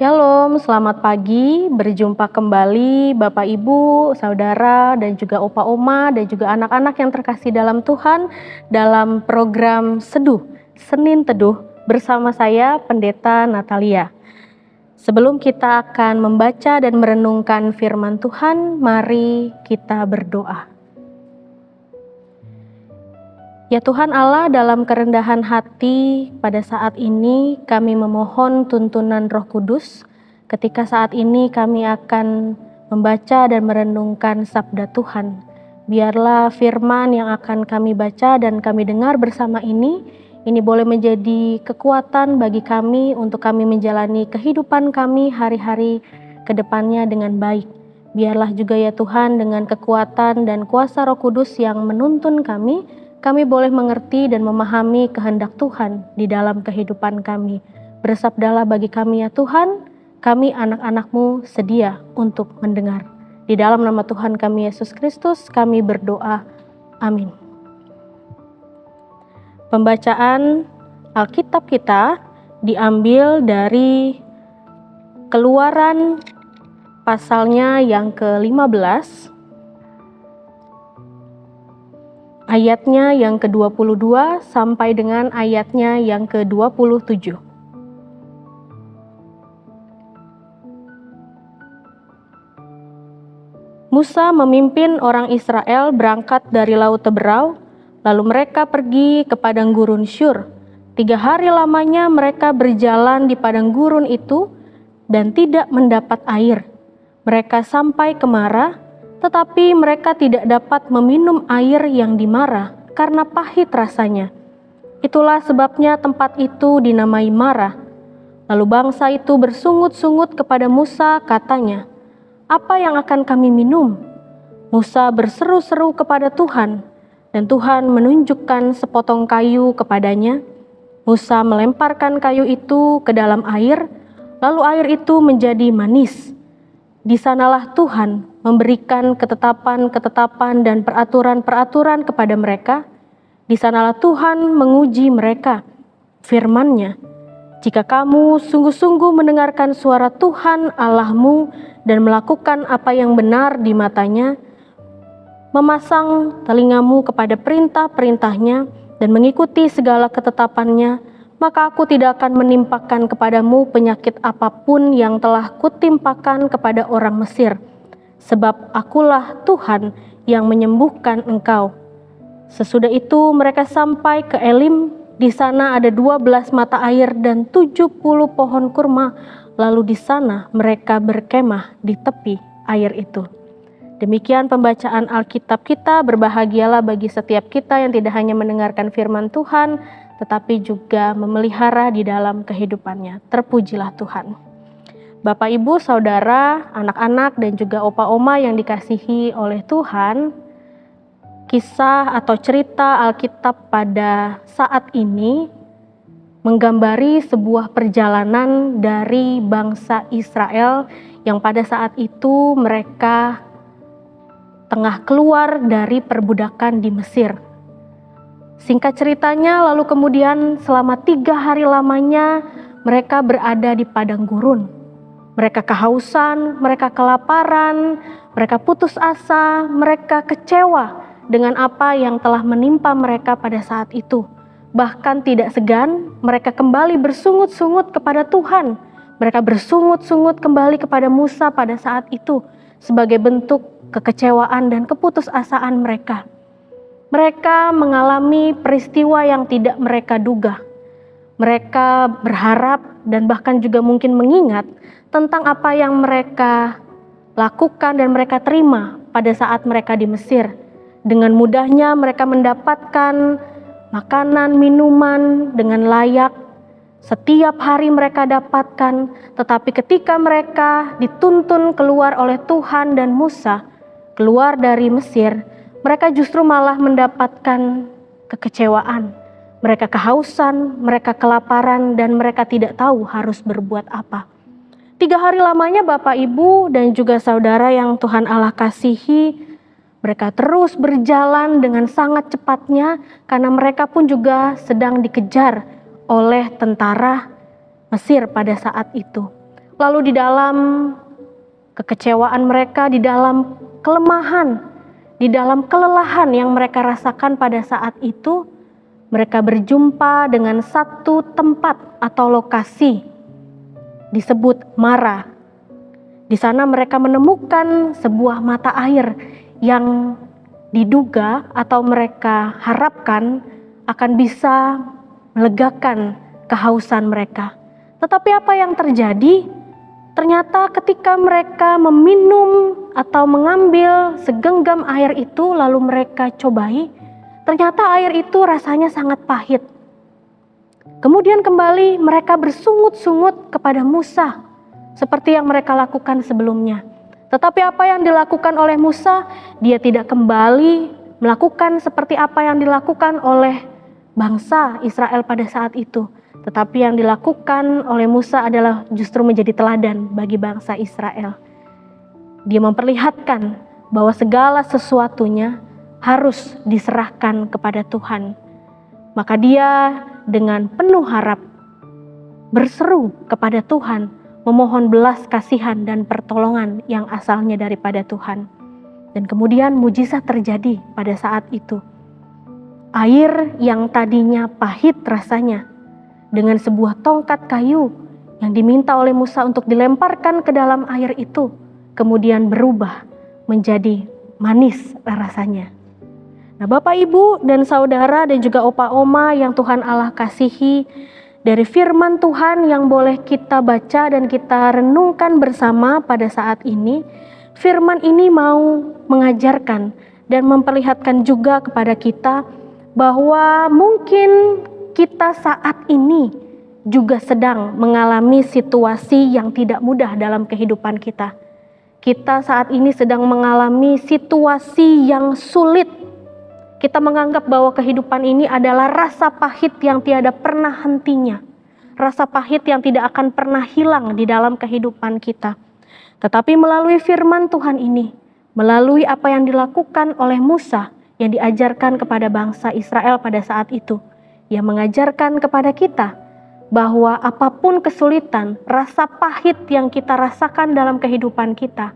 Shalom, selamat pagi. Berjumpa kembali Bapak Ibu, Saudara, dan juga Opa Oma, dan juga anak-anak yang terkasih dalam Tuhan dalam program Seduh, Senin Teduh bersama saya, Pendeta Natalia. Sebelum kita akan membaca dan merenungkan firman Tuhan, mari kita berdoa. Ya Tuhan Allah, dalam kerendahan hati pada saat ini kami memohon tuntunan Roh Kudus ketika saat ini kami akan membaca dan merenungkan sabda Tuhan. Biarlah firman yang akan kami baca dan kami dengar bersama ini boleh menjadi kekuatan bagi kami untuk kami menjalani kehidupan kami hari-hari ke depannya dengan baik. Biarlah juga ya Tuhan dengan kekuatan dan kuasa Roh Kudus yang menuntun kami boleh mengerti dan memahami kehendak Tuhan di dalam kehidupan kami. Bersabdalah bagi kami ya Tuhan, kami anak-anak-Mu sedia untuk mendengar. Di dalam nama Tuhan kami Yesus Kristus kami berdoa. Amin. Pembacaan Alkitab kita diambil dari Keluaran pasalnya yang ke-15, ayatnya yang ke-22 sampai dengan ayatnya yang ke-27. Musa memimpin orang Israel berangkat dari Laut Teberau, lalu mereka pergi ke padang gurun Syur. 3 hari lamanya mereka berjalan di padang gurun itu dan tidak mendapat air. Mereka sampai ke Mara, tetapi mereka tidak dapat meminum air yang di Mara karena pahit rasanya. Itulah sebabnya tempat itu dinamai Mara. Lalu bangsa itu bersungut-sungut kepada Musa, katanya, "Apa yang akan kami minum?" Musa berseru-seru kepada Tuhan, dan Tuhan menunjukkan sepotong kayu kepadanya. Musa melemparkan kayu itu ke dalam air, lalu air itu menjadi manis. Di sanalah Tuhan memberikan ketetapan-ketetapan dan peraturan-peraturan kepada mereka. Di sanalah Tuhan menguji mereka. Firman-Nya, "Jika kamu sungguh-sungguh mendengarkan suara Tuhan Allahmu dan melakukan apa yang benar di matanya, memasang telingamu kepada perintah-perintahnya dan mengikuti segala ketetapannya, maka aku tidak akan menimpakan kepadamu penyakit apapun yang telah kutimpakan kepada orang Mesir, sebab akulah Tuhan yang menyembuhkan engkau." Sesudah itu mereka sampai ke Elim. Di sana ada 12 mata air dan 70 pohon kurma. Lalu di sana mereka berkemah di tepi air itu. Demikian pembacaan Alkitab kita. Berbahagialah bagi setiap kita yang tidak hanya mendengarkan firman Tuhan, tetapi juga memelihara di dalam kehidupannya. Terpujilah Tuhan. Bapak, Ibu, Saudara, anak-anak, dan juga opa oma yang dikasihi oleh Tuhan, kisah atau cerita Alkitab pada saat ini menggambari sebuah perjalanan dari bangsa Israel yang pada saat itu mereka tengah keluar dari perbudakan di Mesir. Singkat ceritanya, lalu kemudian selama 3 hari lamanya mereka berada di padang gurun. Mereka kehausan, mereka kelaparan, mereka putus asa, mereka kecewa dengan apa yang telah menimpa mereka pada saat itu. Bahkan tidak segan, mereka kembali bersungut-sungut kepada Tuhan. Mereka bersungut-sungut kembali kepada Musa pada saat itu sebagai bentuk kekecewaan dan keputusasaan mereka. Mereka mengalami peristiwa yang tidak mereka duga. Mereka berharap dan bahkan juga mungkin mengingat tentang apa yang mereka lakukan dan mereka terima pada saat mereka di Mesir. Dengan mudahnya mereka mendapatkan makanan, minuman dengan layak. Setiap hari mereka dapatkan, tetapi ketika mereka dituntun keluar oleh Tuhan dan Musa, keluar dari Mesir, mereka justru malah mendapatkan kekecewaan. Mereka kehausan, mereka kelaparan, dan mereka tidak tahu harus berbuat apa. 3 hari lamanya Bapak, Ibu, dan juga saudara yang Tuhan Allah kasihi, mereka terus berjalan dengan sangat cepatnya karena mereka pun juga sedang dikejar oleh tentara Mesir pada saat itu. Lalu di dalam kekecewaan mereka, di dalam kelemahan, di dalam kelelahan yang mereka rasakan pada saat itu, mereka berjumpa dengan satu tempat atau lokasi disebut Mara. Di sana mereka menemukan sebuah mata air yang diduga atau mereka harapkan akan bisa melegakan kehausan mereka. Tetapi apa yang terjadi? Ternyata ketika mereka meminum atau mengambil segenggam air itu lalu mereka cobai, ternyata air itu rasanya sangat pahit. Kemudian kembali mereka bersungut-sungut kepada Musa seperti yang mereka lakukan sebelumnya. Tetapi apa yang dilakukan oleh Musa, dia tidak kembali melakukan seperti apa yang dilakukan oleh bangsa Israel pada saat itu. Tetapi yang dilakukan oleh Musa adalah justru menjadi teladan bagi bangsa Israel. Dia memperlihatkan bahwa segala sesuatunya harus diserahkan kepada Tuhan. Maka dia dengan penuh harap berseru kepada Tuhan, memohon belas kasihan dan pertolongan yang asalnya daripada Tuhan. Dan kemudian mujizat terjadi pada saat itu. Air yang tadinya pahit rasanya, dengan sebuah tongkat kayu yang diminta oleh Musa untuk dilemparkan ke dalam air itu, kemudian berubah menjadi manis rasanya. Nah, Bapak, Ibu, dan saudara dan juga opa-oma yang Tuhan Allah kasihi, dari firman Tuhan yang boleh kita baca dan kita renungkan bersama pada saat ini, firman ini mau mengajarkan dan memperlihatkan juga kepada kita bahwa mungkin kita saat ini juga sedang mengalami situasi yang tidak mudah dalam kehidupan kita. Kita saat ini sedang mengalami situasi yang sulit. Kita menganggap bahwa kehidupan ini adalah rasa pahit yang tiada pernah hentinya. Rasa pahit yang tidak akan pernah hilang di dalam kehidupan kita. Tetapi melalui firman Tuhan ini, melalui apa yang dilakukan oleh Musa yang diajarkan kepada bangsa Israel pada saat itu, yang mengajarkan kepada kita bahwa apapun kesulitan, rasa pahit yang kita rasakan dalam kehidupan kita,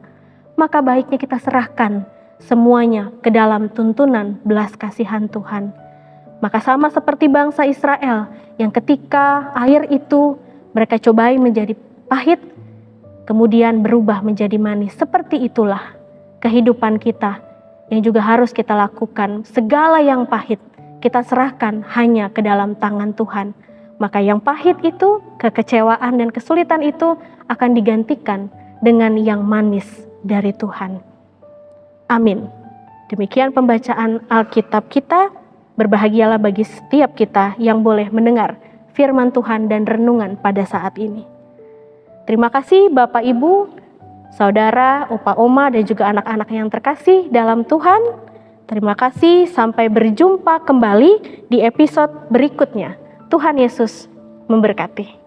maka baiknya kita serahkan semuanya ke dalam tuntunan belas kasihan Tuhan. Maka sama seperti bangsa Israel yang ketika air itu mereka cobai menjadi pahit, kemudian berubah menjadi manis. Seperti itulah kehidupan kita yang juga harus kita lakukan. Segala yang pahit kita serahkan hanya ke dalam tangan Tuhan. Maka yang pahit itu, kekecewaan dan kesulitan itu akan digantikan dengan yang manis dari Tuhan. Amin. Demikian pembacaan Alkitab kita. Berbahagialah bagi setiap kita yang boleh mendengar firman Tuhan dan renungan pada saat ini. Terima kasih Bapak, Ibu, saudara, opa-oma, dan juga anak-anak yang terkasih dalam Tuhan. Terima kasih, sampai berjumpa kembali di episode berikutnya. Tuhan Yesus memberkati.